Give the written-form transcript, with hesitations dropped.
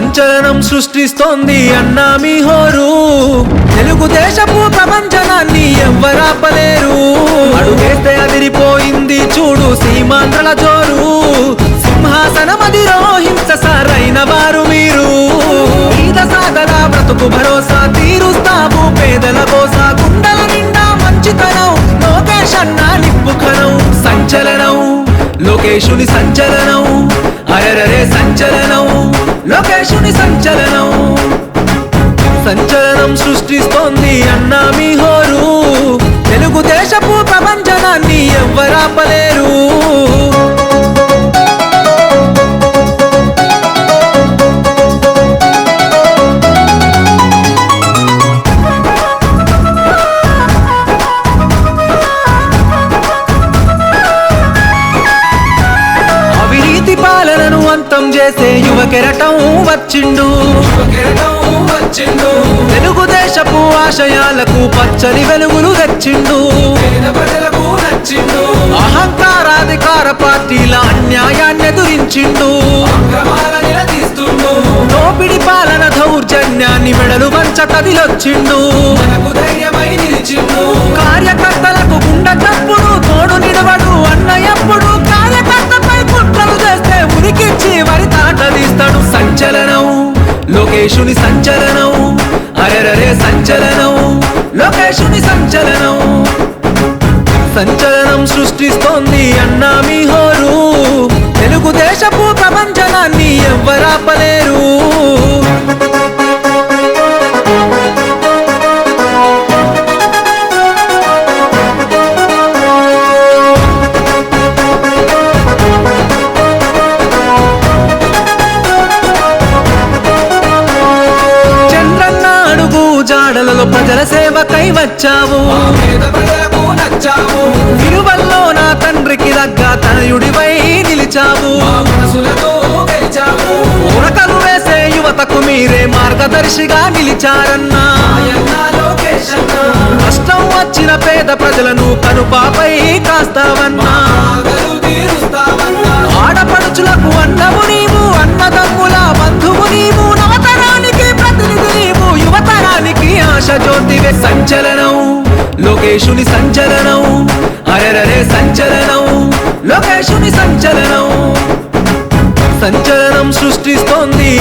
సంచలనం సృష్టిస్తోంది అన్నా మీ హోరు. తెలుగుదేశపు ప్రపంచనాన్ని ఎవ్వరాపలేరు. అడుగేస్తే అదిరిపోయింది చూడు సీమాంధ్రల జోరు. సింహాసనమదిరో హింస సారైన వారు మీరు. ఈద సాగల బ్రతుకు భరోసా తీరుస్తాము పేదల కోసా. గుండెల నిండా మంచితనం లోకేష్ అన్నా నిప్పుఖనం. సంచలనం లోకేశుని సంచలనం. అరెరరే సంచలనం లోకేశుని సంచలనం. సంచలనం సృష్టిస్తోంది అన్నా మీ హోరు. తెలుగుదేశపు ప్రపంచనాన్ని ఎవ్వరాపలేరు. పాలనను అంతం చేసే యువ కెరటం వచ్చిండు. తెలుగుదేశపు ఆశయాలకు పచ్చని వెలుగులు తెచ్చిండు. అహంకారాధికార పార్టీల అన్యాయాన్ని ఎదురించిండు. దోపిడి పాలన దౌర్జన్యాన్ని మెడలు వంచ కదిలొచ్చిండు. కార్యకర్తలకు గుండె చప్పుడు తోడు నిడవడు అన్నయ్యప్పుడు. కార్యకర్తపై కుట్రలు చేస్తే ఉరికిచ్చి వరి తాట తీస్తాడు. సంచలనం లోకేశుని సంచలనం. అరెరరే సంచలనం లోకేశుని సంచలనం. సంచలనం సృష్టిస్తోంది అన్నా మీ హోరు. తెలుగుదేశపు ప్రపంచనాన్ని ఎవ్వరాపలేరు. జాడలలో ప్రజల సేవకై వచ్చావు. విలువల్లో నా తండ్రికి దగ్గ తనయుడివై నిలిచావు. ఉరకలు వేసే యువతకు మీరే మార్గదర్శిగా నిలిచారన్నా. కష్టం వచ్చిన పేద ప్రజలను కనుపాపై కాస్తావన్నా. ఆడపడుచులకు అన్నము నీవు అన్నదమ్ముల బంధువు నీవు. నవతరానికి ప్రతినిధి నీవు యువతరానికి ఆశ జ్యోతివే. సంచలనం లోకేశుని సంచలనం. అరెరరే సంచలనం లోకేశుని సంచలనం. సంచలనం సృష్టిస్తోంది